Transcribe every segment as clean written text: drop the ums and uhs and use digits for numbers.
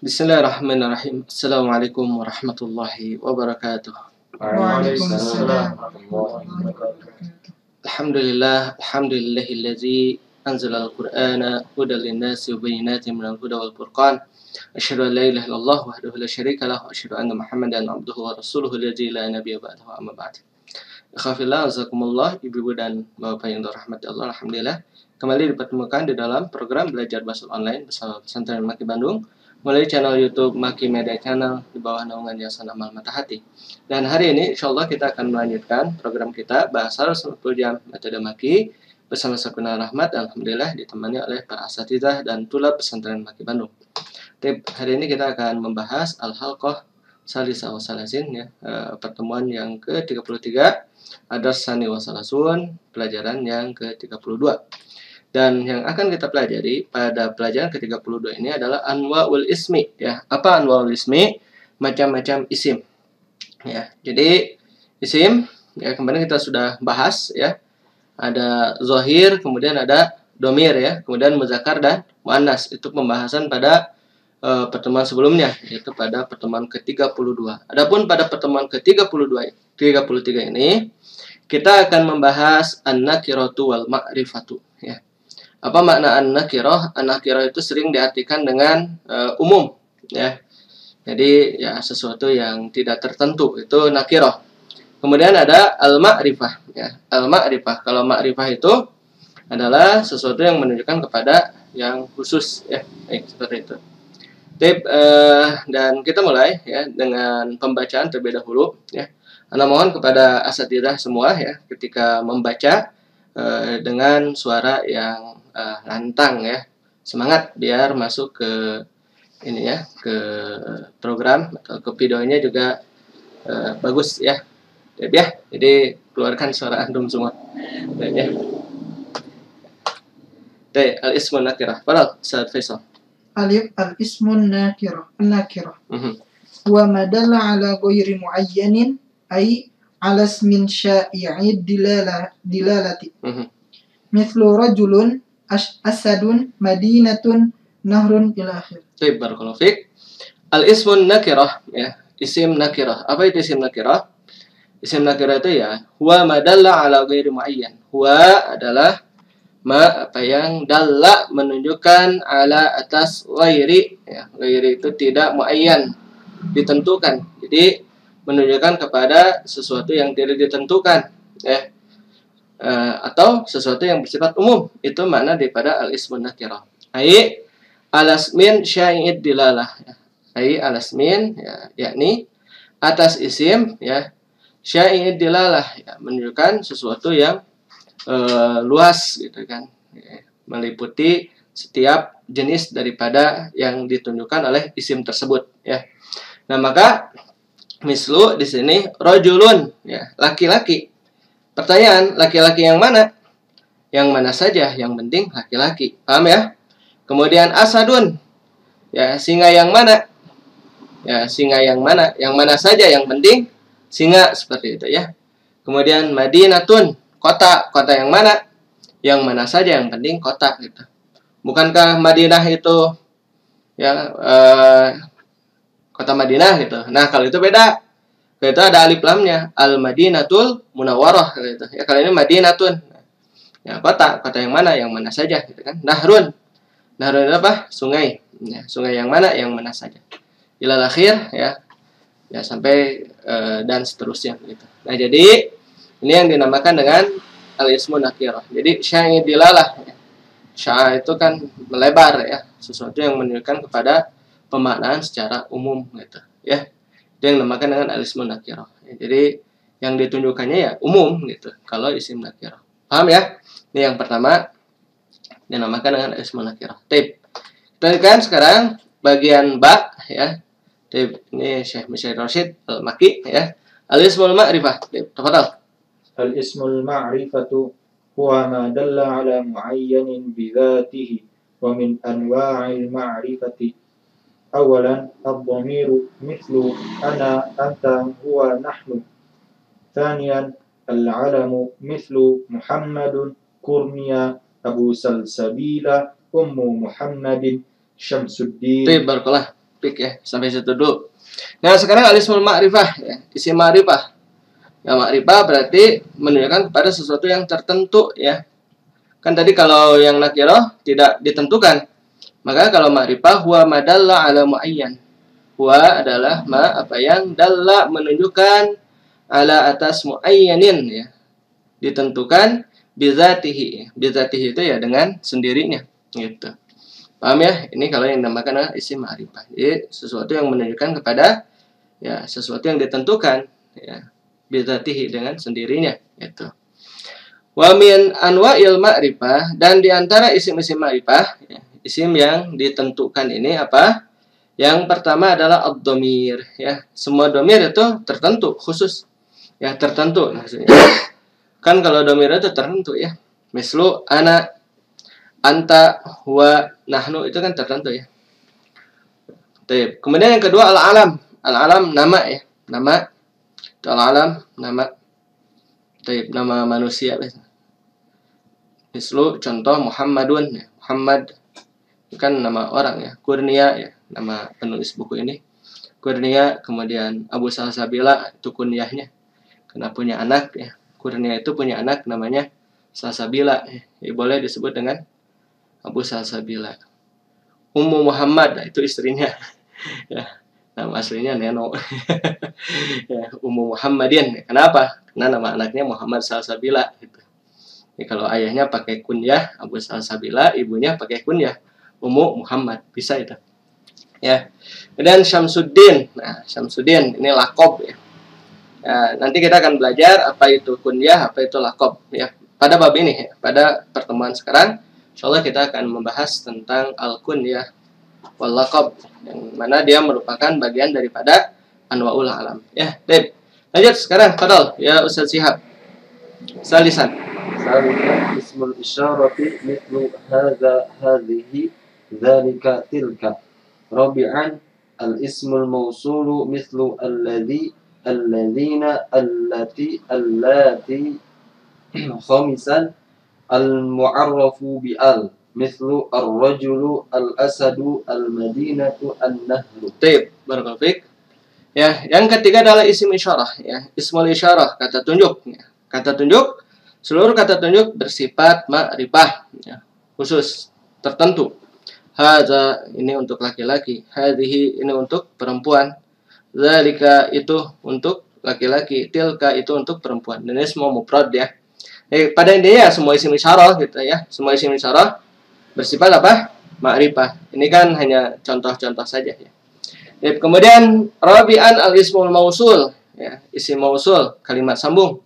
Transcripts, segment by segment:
Bismillahirrahmanirrahim. Assalamualaikum warahmatullahi wabarakatuh. Waalaikumsalam warahmatullahi wabarakatuh. Alhamdulillahillazi anzala al-Qur'ana hudan lin-nasi wa bayyinatin minal huda wal furqan. Asyhadu an la ilaha illallah wahdahu la syarika lahu wa asyhadu anna Muhammadan abduhu wa rasuluhu allazi la nabiyya ba'dahu amma ba'd. Ikhwafillah, azakumullah, ibu-ibu dan bapak yang dirahmati Allah, alhamdulillah kembali dipertemukan di dalam program belajar bahasa online bersama Pesantren Maki Bandung melalui channel YouTube Maki Media Channel di bawah naungan Yayasan Amal Mata Hati. Dan hari ini insyaallah kita akan melanjutkan program kita Bahasa 10 Jam Metode Maki bersama Sakunah Rahmat, alhamdulillah ditemani oleh para asatidzah dan tulab Pesantren Maki Bandung. Hari ini kita akan membahas Al-Halqah Salisa wa Salasin, ya, pertemuan yang ke-33 Ad-Darsani wa Salasun, pelajaran yang ke-32. Dan yang akan kita pelajari pada pelajaran ke-32 ini adalah Anwa'ul Ismi, ya. Apa Anwa'ul Ismi? Macam-macam isim. Ya, jadi isim ya kemarin kita sudah bahas, ya. Ada zahir, kemudian ada domir, ya. Kemudian muzakkar dan muannas. Itu pembahasan pada pertemuan sebelumnya, yaitu pada pertemuan ke-32. Adapun pada pertemuan ke-33 ini kita akan membahas an-nakiratu wal ma'rifatu, ya. Apa makna an-nakirah? An-nakirah itu sering diartikan dengan umum, ya. Jadi ya sesuatu yang tidak tertentu itu nakirah. Kemudian ada al-ma'rifah, ya. Al-ma'rifah, kalau ma'rifah itu adalah sesuatu yang menunjukkan kepada yang khusus, ya. Seperti itu. Dan kita mulai, ya, dengan pembacaan terlebih dahulu, ya. Ana mohon kepada asatidzah semua, ya, ketika membaca dengan suara yang lantang, ya. Semangat biar masuk ke ini, ya, ke program atau ke videonya juga bagus, ya. Ya, jadi keluarkan suara antum semua. Ya. Al-ismun nakirah. Fadal, Ustaz Faisal. Alif al-ismun nakirah. Wa madalla ala ghairi muayyanin ay ala ismin sya'i'id dilalati. Mithlu rajulun asadun madinatun nahrun ila akhir. Baik, barakallahu fiik. Al-ismun nakirah, ya. Isim nakirah. Apa itu isim nakirah? Isim nakirah itu ya huwa madalla ala ghairi muayyan. Huwa adalah apa yang dalla menunjukkan ala atas ghairi, ya. Ghairi itu tidak muayyan, ditentukan. Jadi menunjukkan kepada sesuatu yang tidak ditentukan, ya. Atau sesuatu yang bersifat umum. Itu makna daripada al-ismun nakirah. Ai alasmin syai'id dilalah, ya. Ai alasmin, ya, yakni atas isim, ya, syai'id dilalah, ya, menunjukkan sesuatu yang luas, gitu kan, ya, meliputi setiap jenis daripada yang ditunjukkan oleh isim tersebut, ya. Nah, maka mislu di sini rajulun, ya, laki-laki. Pertanyaan, laki-laki yang mana? Yang mana saja, yang penting laki-laki. Paham, ya? Kemudian asadun, ya, singa yang mana? Ya, singa yang mana? Yang mana saja, yang penting singa, seperti itu, ya. Kemudian madinatun, kota yang mana? Yang mana saja, yang penting kota, gitu. Bukankah Madinah itu, ya, kota Madinah, gitu. Nah, kalau itu beda. Kalau itu ada alif lamnya, al-Madinatul Munawwarah, gitu. Ya, kalau ini Madinatun, ya, kota yang mana? Yang mana saja, gitu kan. Nahrun itu apa? Sungai, ya, sungai yang mana? Yang mana saja. Ilal akhir, ya. Ya, sampai dan seterusnya, gitu. Nah, jadi ini yang dinamakan dengan al-ismun nakirah. Jadi syai'id dilalah, ya. Sya' itu kan melebar, ya, sesuatu yang menunjukkan kepada pemaknaan secara umum, gitu, ya. Itu yang dinamakan dengan al-ismun nakirah. Ya, jadi yang ditunjukkannya ya umum, gitu, kalau isim nakirah. Paham, ya? Ini yang pertama dinamakan dengan al-ismun nakirah. Kita lihat sekarang bagian ba, ya. Ini Syekh Mishair Rashid Al-Maki, ya. Al-ismul ma'rifah. Tafadhal. Al-ismul ma'rifatu huwa ma dalla ala muayyanin bidhatihi wa min anwa'il ma'rifati awalan ad-dhamiru mithlu ana, anta, huwa, nahnu. Thaniyan al-alamu mithlu Muhammadun, Kurnia, Abu Salsabila, Ummu Muhammadin, Syamsuddin. Barakallah. Pik ya, sampai situ dulu. Nah, sekarang al-ismul ma'rifah ya, isim ma'rifah. Ya, ma'rifah berarti menunjukkan kepada sesuatu yang tertentu ya. Kan tadi kalau yang nakirah tidak ditentukan. Maka kalau ma'rifah huwa madalla ala muayyan. Huwa adalah apa yang dalla menunjukkan ala atas muayyanin ya. Ditentukan bizatihi. Bizatihi itu ya dengan sendirinya gitu. Paham ya? Ini kalau yang dinamakan isim ma'rifah. Jadi sesuatu yang menunjukkan kepada ya sesuatu yang ditentukan ya bizatihi dengan sendirinya gitu. Wa min anwa'il ma'rifah, dan diantara isim-isim ma'rifah ya, isim yang ditentukan ini apa? Yang pertama adalah ad-dhamir ya. Semua dhamir itu tertentu, khusus ya, tertentu maksudnya. Kan kalau dhamir itu tertentu ya. Mislu ana, anta, huwa, nahnu itu kan tertentu ya. Baik. Kemudian yang kedua al-alam. Al-alam nama ya. Nama. Al-alam nama. Baik, nama manusia biasanya. Mislu contoh Muhammadun ya. Muhammad kan nama orang ya. Kurnia ya, nama penulis buku ini. Kurnia, kemudian Abu Salsabila itu kunyahnya. Karena punya anak ya. Kurnia itu punya anak namanya Salsabila ya. Ya, boleh disebut dengan Abu Salsabila. Ummu Muhammad, nah, itu istrinya. Ya, nama aslinya Neno. Ya, Ummu Muhammadin. Kenapa? Karena nama anaknya Muhammad Salsabila gitu. Ya, kalau ayahnya pakai kunyah Abu Salsabila, ibunya pakai kunyah Ummu Muhammad, bisa itu. Ya. Kemudian Syamsuddin. Nah, Syamsuddin ini lakob ya. Ya, nanti kita akan belajar apa itu kunyah, apa itu lakob ya. Pada bab ini ya, pada pertemuan sekarang insyaallah kita akan membahas tentang al-kunyah wal laqab, yang mana dia merupakan bagian daripada anwaul alam. Ya, Deb. Lanjut sekarang, fadal ya Ustaz Syihab. Salisan. Salisan ismul isyarati mithlu hadza hadhihi dzalika tilka. Rabi'an al-ismul mawsulu mithlu alladhi alladzina allati allati. Khamisan al-mu'arrafu bi'al mithlu ar-rajulu al-asadu al-madinatu an-nahru. Baik, barakallahu fiik. Ya, yang ketiga adalah isim isyarah ya. Ismul isyarah, kata tunjuk ya. Kata tunjuk, seluruh kata tunjuk bersifat ma'rifah ya, khusus tertentu. Hadza ini untuk laki-laki, hadhihi ini untuk perempuan, dzalika itu untuk laki-laki, tilka itu untuk perempuan. Dan ini semua mufrad ya. Pada intinya semua isim isyarah gitu ya. Semua isim isyarah bersifat apa? Ma'rifah. Ini kan hanya contoh-contoh saja ya. Kemudian rabi'an al-ismul mausul ya, isim mausul, kalimat sambung.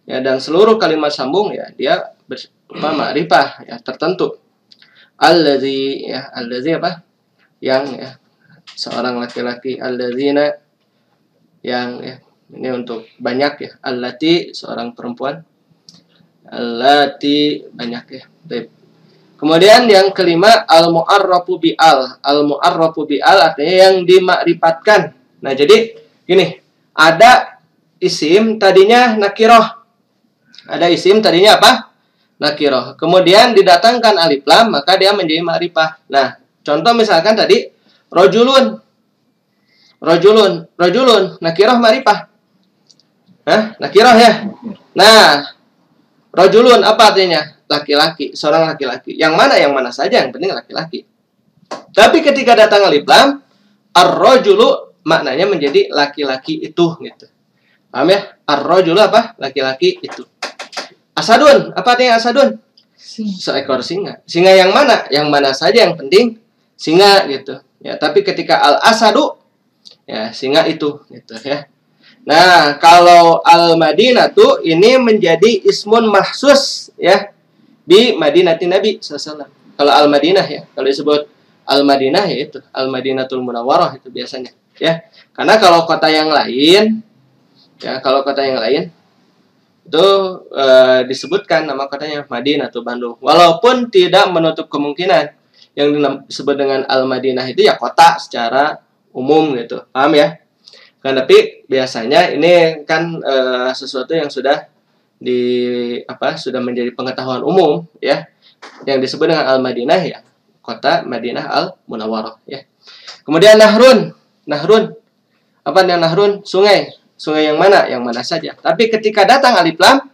Ya, dan seluruh kalimat sambung ya dia bersifat ma'rifah ya, tertentu. Allazi ya, allazi apa? Yang ya, seorang laki-laki, allazina yang ya, ini untuk banyak ya, allati seorang perempuan, allati banyak ya. Baik. Kemudian yang kelima al-mu'arrafu bi'al. Al-mu'arrafu bi'al artinya yang dimakrifatkan. Nah, jadi gini, ada isim tadinya nakirah. Ada isim tadinya apa? Nakirah. Kemudian didatangkan alif lam, maka dia menjadi ma'rifah. Nah, contoh misalkan tadi rajulun. Rajulun nakirah ma'rifah. Hah? Nakirah ya. Nah, rajulun apa artinya? Laki-laki, seorang laki-laki. Yang mana saja, yang penting laki-laki. Tapi ketika datang alif lam, ar-rajulu maknanya menjadi laki-laki itu gitu. Paham ya? Ar-rajulu apa? Laki-laki itu. Asadun, apa artinya asadun? Seekor singa. Singa yang mana? Yang mana saja, yang penting singa gitu. Ya, tapi ketika al-asadu ya singa itu gitu ya. Nah, kalau al-Madinah tuh ini menjadi ismun mahsus ya di Madinati Nabi SAW. Kalau al-Madinah ya, kalau disebut al-Madinah ya itu al-Madinatul Munawwarah itu biasanya ya. Karena kalau kota yang lain ya, kalau kota yang lain itu disebutkan nama kotanya Madinah atau Bandung. Walaupun tidak menutup kemungkinan yang disebut dengan al-Madinah itu ya kota secara umum gitu. Paham ya? Kan tapi biasanya ini kan sesuatu yang sudah sudah menjadi pengetahuan umum ya. Yang disebut dengan al-Madinah ya kota Madinah Al-Munawwarah ya. Kemudian nahrun. Apa yang nahrun? Sungai. Sungai yang mana? Yang mana saja. Tapi ketika datang alif lam,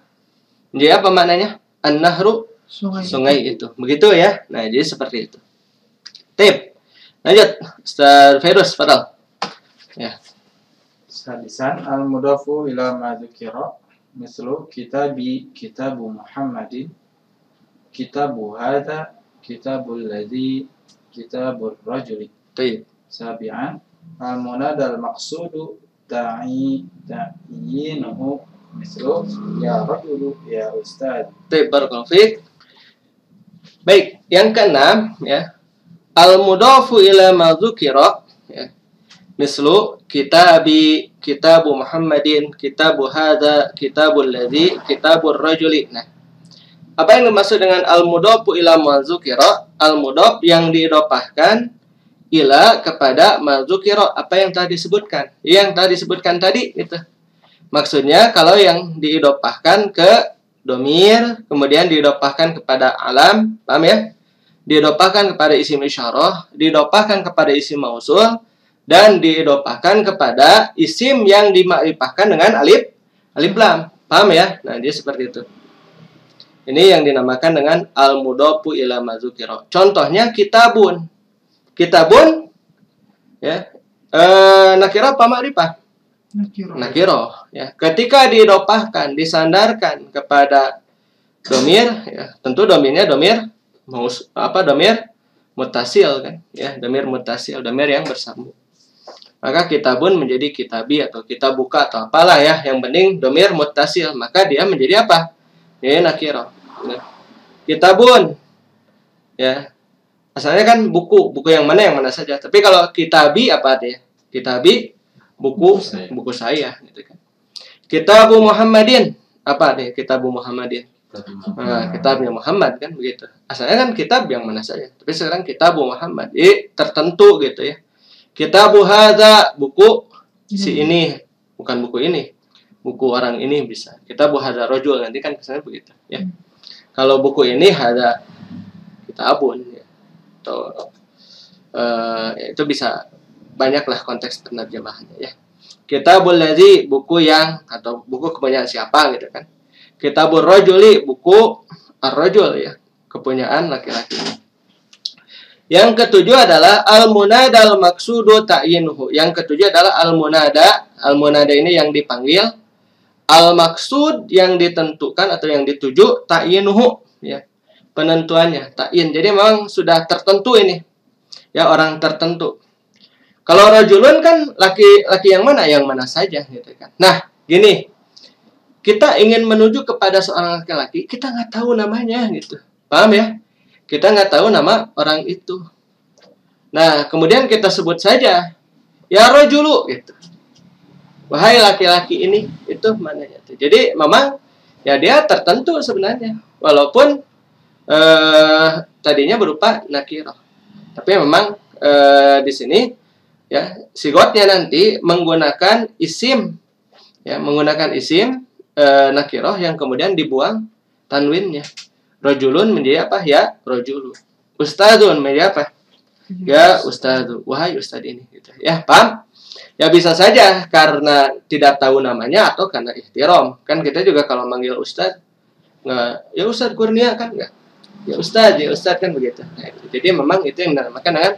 jadi apa maknanya? An-nahru, sungai itu. Begitu ya. Nah, jadi seperti itu. Tip. Lanjut. Ustaz Fairuz, fadal. Ya. Sadisan al-mudafu ila ma dzukira mislu kitabu Muhammadin, kitabu hadza, kitabul ladzi, kitabur rajuli. Tip. Sabi'an al-munadal maqsudu ta'yinuhu mislu ya rajulu ya ustaz. Tip, barakallahu fiik. Baik, yang keenam ya. Al-mudafu ila ma dzukira ya. Mislu kitabu Muhammadin, kitabu hadza, kitabul ladzi, kitabur rajuli. Nah, apa yang dimaksud dengan al-mudafu ila ma dzukira? Al-mudaf yang diidhofahkan ila kepada ma dzukira, apa yang telah disebutkan. Yang telah disebutkan tadi itu. Maksudnya kalau yang diidhofahkan ke domir, kemudian diidhofahkan kepada alam, paham ya? Diidhofahkan kepada isim isyarah, diidhofahkan kepada isim mausul, dan diidhofahkan kepada isim yang dimakrifahkan dengan alif lam. Paham ya? Nah, dia seperti itu. Ini yang dinamakan dengan al-mudhafu ila ma dzukira. Contohnya kitabun. Kitabun ya. Nakirah apa makrifah? Nakirah ya. Ketika diidhofahkan, disandarkan kepada domir ya, tentu domirnya domir domir mutasil kan ya, domir mutasil, domir yang bersambung. Maka kitabun menjadi kitabi atau kitabuka atau apalah ya, yang penting domir mutasil, maka dia menjadi apa? Ya, nakirah. Ya. Kitabun ya. Asalnya kan buku yang mana saja. Tapi kalau kitabi apa dia? Kitabi buku saya gitu kan. Kitabu Muhammadin apa nih? Kitabu Muhammadin. Nah, kitabnya Muhammad kan begitu. Asalnya kan kitab yang mana saja. Tapi sekarang kitabu Muhammad. Tertentu gitu ya. Kitabu hadza, buku si ini, bukan buku ini. Buku orang ini bisa. Kitabu hadza rajul, nanti kan kesannya begitu ya. Kalau buku ini hadza kitabun ya. Atau itu bisa banyaklah konteks penerjemahannya ya. Kitabul ladzi, buku yang atau buku kepunyaan siapa gitu kan. Kitabur rajuli, buku ar-rajul ya, kepunyaan laki-laki. Yang ketujuh adalah al-munadal maqsudu ta'yinuhu. Yang ketujuh adalah al-munada. Al-munada ini yang dipanggil, al-maqsud yang ditentukan atau yang dituju, ta'yinuhu ya. Penentuannya, ta'yin. Jadi memang sudah tertentu ini. Ya, orang tertentu. Kalau rajulun kan laki-laki yang mana saja gitu kan. Nah, gini. Kita ingin menuju kepada seorang laki-laki, kita nggak tahu namanya gitu. Paham ya? Kita nggak tahu nama orang itu. Nah, kemudian kita sebut saja, ya rajulu gitu. Wahai laki-laki ini, itu mananya. Jadi memang ya dia tertentu sebenarnya. Walaupun tadinya berupa nakirah. Tapi memang di sini ya sigotnya nanti menggunakan isim. Ya, menggunakan isim nakirah yang kemudian dibuang tanwinnya. Rajulun menjadi apa? Ya rajulu. Ustadzun menjadi apa? Ya ustadzu. Wahai ustadz ini gitu. Ya, paham? Ya bisa saja karena tidak tahu namanya atau karena ihtiram. Kan kita juga kalau manggil ustadz enggak ya Ustadz Kurnia kan enggak. Ya ustadz kan begitu. Nah, itu. Jadi memang itu yang dinamakan dengan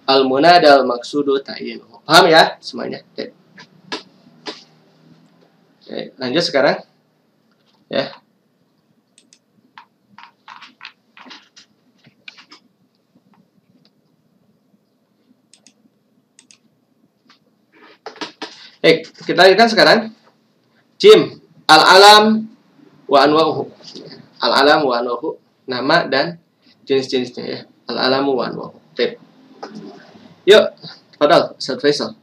al-munadal maqsudu ta'yin. Paham ya semuanya? Oke. Oke, lanjut sekarang. Ya. Kita lihat sekarang. Jim, al-alam wa anwa'uhu. Al-alam wa anwa'uhu, nama dan jenis-jenisnya ya. Al-alamu wa anwa'uhu. Yuk, padahal Ustaz Faisal.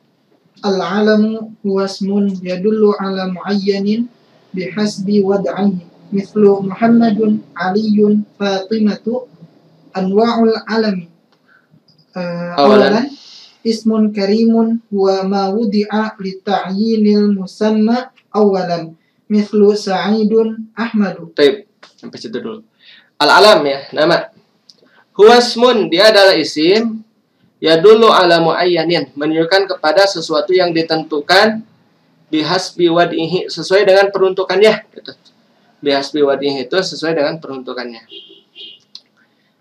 Al-alamu huwa ismun yadullu ala muayyanin bihasbi wad'ihi mithlu Muhammadun, Aliyun, Fatimatu. Anwa'ul alami. Awalan ismun karimun huwa ma wudi'a li ta'yinil musamma awalan mithlu Sa'idun, Ahmadu. Baik, sampai situ dulu. Al-alam ya, nama. Huwasmun, dia adalah isim yadullu ala muayyanin, menunjukkan kepada sesuatu yang ditentukan bihasbi wad'ihi, sesuai dengan peruntukannya gitu. Bihasbi wad'ihi itu sesuai dengan peruntukannya.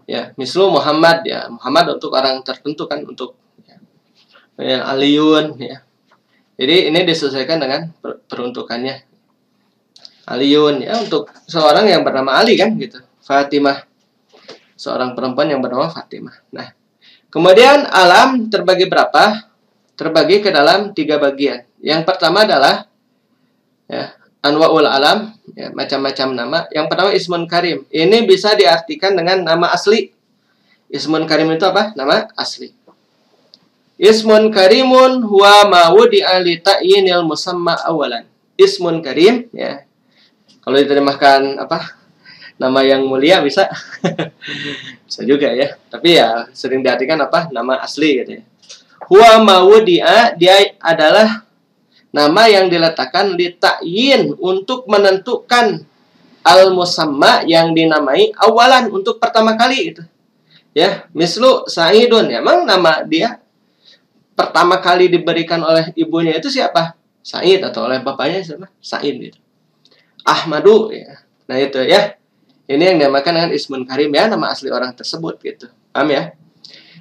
Ya, mislu Muhammad, ya Muhammad untuk orang tertentu kan, untuk ya, Aliyun ya. Jadi ini disesuaikan dengan peruntukannya. Aliyun ya untuk seorang yang bernama Ali kan gitu. Fatimah, seorang perempuan yang bernama Fatimah. Nah, kemudian alam terbagi berapa? Terbagi ke dalam 3 bagian. Yang pertama adalah ya, anwa'ul alam, ya, macam-macam nama. Yang pertama ismun karim. Ini bisa diartikan dengan nama asli. Ismun karim itu apa? Nama asli. Ismun karimun huwa ma wudi'a li ta'yinil musamma awalan. Ismun karim ya. Kalau diterjemahkan apa? Nama yang mulia bisa. Bisa juga ya. Tapi ya sering diartikan apa? Nama asli gitu ya. Huwa ma wudi'a, dia adalah nama yang diletakkan li ta'yin, untuk menentukan al-musamma, yang dinamai awalan, untuk pertama kali itu. Ya, mislu Sa'idun, ya, memang nama dia pertama kali diberikan oleh ibunya itu siapa? Sa'id, atau oleh bapaknya siapa? Sa'id gitu. Ahmadu ya. Nah itu ya. Ini yang dinamakan dengan ismun karim ya, nama asli orang tersebut gitu. Paham ya?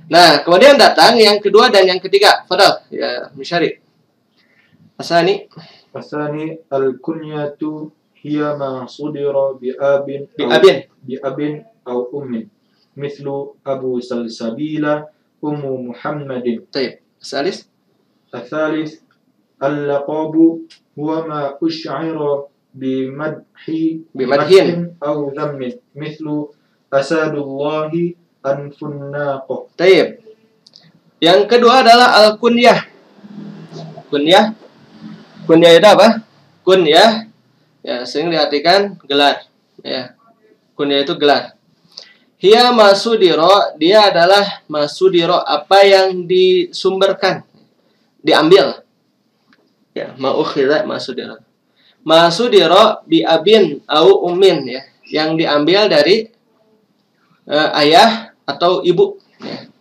Nah, kemudian datang yang kedua dan yang ketiga. Fadal ya, Misyari. Asani al-kunyatu hiya ma sudira bi abin aw ummin mithlu Abu Salsabila Ummu Muhammadin. Baik. Salis. الثالث اللقب هو ما أشعر بمدح أو ذم مثل أساد الله أنف الناقة. Baik. Yang kedua adalah al-kunyah. Kunyah. Kunyah itu apa? Kunyah ya sering diartikan gelar ya. Kunyah itu gelar. Hiya masudiro, dia adalah masudiro, apa yang disumberkan, diambil. Ya, ma'ukhidha masudiro. Masudiro bi abin au ummin ya, yang diambil dari ayah atau ibu ya.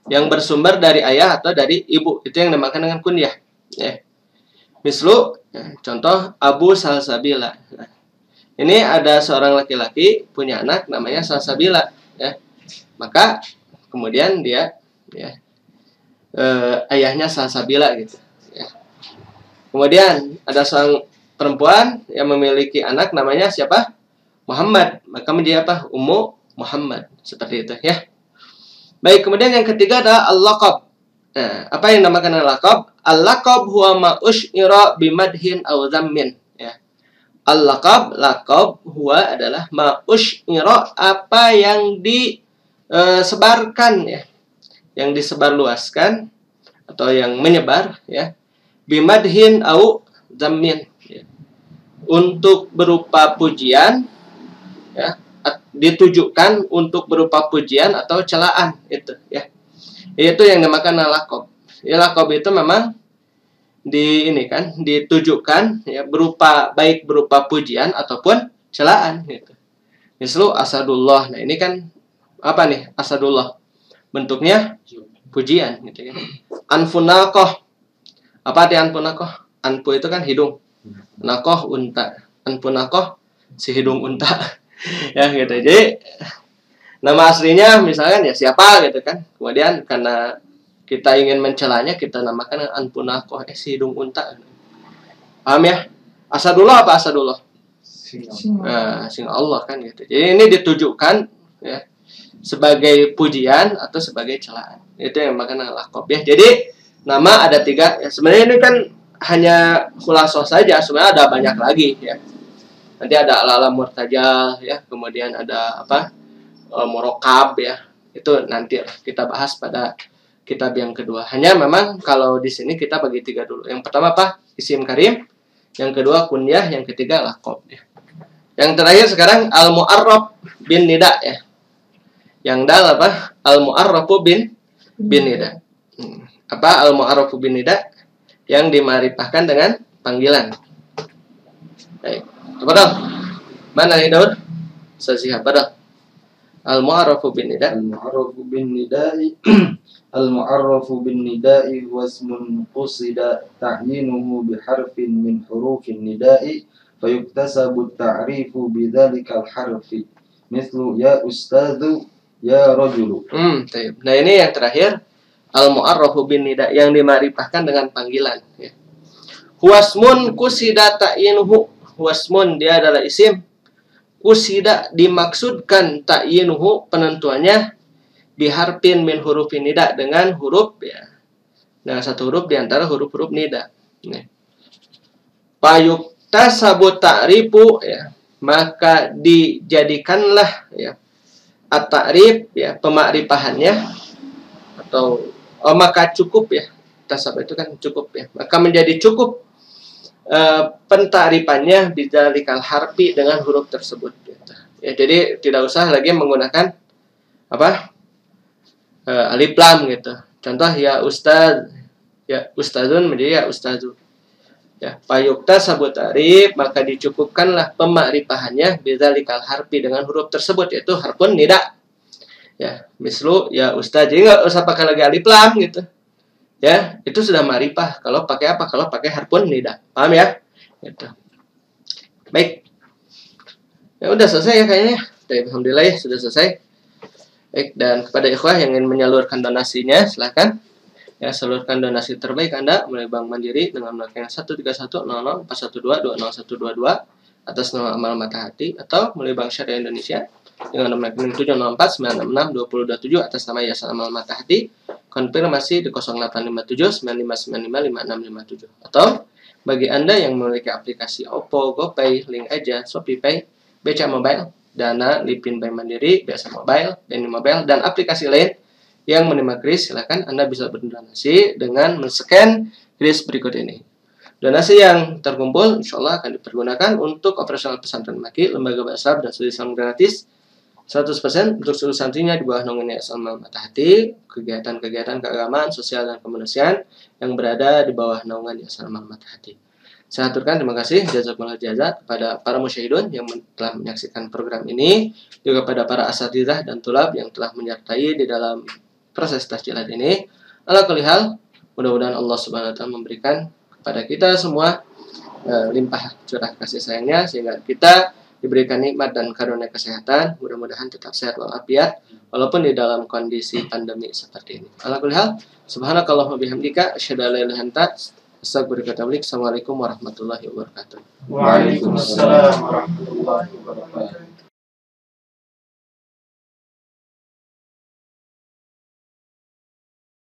Yang bersumber dari ayah atau dari ibu, itu yang dinamakan dengan kunyah ya. Mislu ya, contoh Abu Salsabila. Nah, ini ada seorang laki-laki punya anak namanya Salsabila ya. Maka kemudian dia ya, ayahnya Salsabila gitu ya. Kemudian ada seorang perempuan yang memiliki anak namanya siapa? Muhammad. Maka menjadi apa? Ummu Muhammad. Seperti itu ya. Baik, kemudian yang ketiga adalah al-laqab. Nah, apa yang dinamakan al-laqab? Al-laqab huwa ma ush'ira bimadhin aw dhammin ya. Al-laqab, laqab huwa adalah ma ush'ira, apa yang disebarkan ya. Yang disebarluaskan atau yang menyebar ya. Bimadhin aw dhammin ya. Untuk berupa pujian ya, ditujukan untuk berupa pujian atau celaan itu ya. Itu yang dinamakan laqab. Ya, laqab itu memang ditujukan ya, berupa baik berupa pujian ataupun celaan gitu. Misal Asadullah. Nah, ini kan apa nih? Asadullah. Bentuknya pujian gitu ya. Anfunaqah. Apa arti anfunaqah? Anfu itu kan hidung. Naqah unta. Anfunaqah si hidung unta. Ya gitu. Jadi nama aslinya misalkan ya siapa gitu kan. Kemudian karena kita ingin mencelanya, kita namakan anfunaqah, si hidung unta. Paham ya? Asadullah apa Asadullah? Nah, singa Allah kan gitu. Jadi ini ditujukan ya sebagai pujian atau sebagai celaan. Itu yang dinamakan laqab ya. Jadi nama ada 3 ya. Sebenarnya ini kan hanya khulasoh saja, sebenarnya ada banyak lagi ya. Nanti ada al-alam murtajal ya, kemudian ada apa? Murokab ya. Itu nanti kita bahas pada kitab yang kedua. Hanya memang kalau di sini kita bagi 3 dulu. Yang pertama apa? Isim karim. Yang kedua kunyah, yang ketiga laqab ya. Yang terakhir sekarang al-mu'arraf bin nida ya. Yang dal apa? Al-mu'arrafu bin nida. Apa al-mu'arrafu bin nida? Yang dimarifahkan dengan panggilan. Baik. Padahal mana nih Daud? Sasihah padahal. Al-mu'arrafu bin nida. Al-mu'arrafu bin nida'i Al-mu'arrafu bin nida'i wasmun qusida ta'yinuhu biharfin min hurufin nida'i fayuktasabu ta'rifu bidzalikal harfi mislu ya ustadzu ya rajulu. Taib. Nah ini yang terakhir al-mu'arrafu bin nida yang dimakrifahkan dengan panggilan ya. Huwasmun kusida ta'yinuhu. Huwasmun dia adalah isim, kusida dimaksudkan ta'yinuhu penentuannya biharfin min hurufin nida dengan huruf ya. Nah, satu huruf di antara huruf-huruf nida. Nih. Payuktasabu ta'rifu ya, maka dijadikanlah ya at-ta'rif ya pemakrifahannya atau maka cukup ya. Tasab itu kan cukup ya. Maka menjadi cukup pentakrifannya bidzalikal harfi dengan huruf tersebut gitu. Ya, jadi tidak usah lagi menggunakan apa? Alif lam gitu. Contoh ya ustaz, ya ustazun menjadi ya ustazu. Ya, payukta sabut ta'rif maka dicukupkanlah pemakrifahannya bidzalikal harfi dengan huruf tersebut yaitu harfun nida. Ya, mislu ya ustaz. Jadi enggak usah pakai lagi alif lam gitu. Ya, itu sudah ma'rifah. Kalau pakai apa? Kalau pakai harfun nida. Paham ya? Gitu. Baik. Ya udah selesai ya kayaknya. Alhamdulillah ya sudah selesai. Baik, dan kepada ikhwah yang ingin menyalurkan donasinya, silakan. Ya, salurkan donasi terbaik Anda melalui Bank Mandiri dengan nomor 1310041220122 atas nama Amal Mata Hati atau melalui Bank Syariah Indonesia dengan nomor 704966227 atas nama Yayasan Amal Mata Hati. Konfirmasi di 085795955657 atau bagi Anda yang memiliki aplikasi Oppo, GoPay, Link Aja, ShopeePay, BCA Mobile, Dana, Lipin Bank Mandiri, Biasa Mobile, Deni Mobile, dan aplikasi lain yang menerima kris, silakan Anda bisa berdonasi dengan men-scan kris berikut ini. Donasi yang terkumpul insya Allah akan dipergunakan untuk operasional pesantren Maki, lembaga bahasa dan studi Islam gratis 100% untuk seluruh santrinya di bawah naungan Yayasan Amal Mata Hati, kegiatan-kegiatan keagamaan, sosial dan kemanusiaan yang berada di bawah naungan Yayasan Amal Mata Hati. Saya aturkan terima kasih jazakumullah jazak kepada para musyahidun yang telah menyaksikan program ini, juga pada para asatidzah dan tulab yang telah menyertai di dalam proses tasjilat ini. Ala kulli hal, mudah-mudahan Allah Subhanahu wa taala memberikan kepada kita semua limpah curah kasih sayangnya sehingga kita diberikan nikmat dan karunia kesehatan, mudah-mudahan tetap sehat walafiat walaupun di dalam kondisi pandemi seperti ini. Ala kulli hal, subhanakallahumma bihamdika asyhadu an la ilaha illa anta astaghfiruka wa atubu ilaik. Assalamualaikum warahmatullahi wabarakatuh. Waalaikumsalam warahmatullahi wabarakatuh.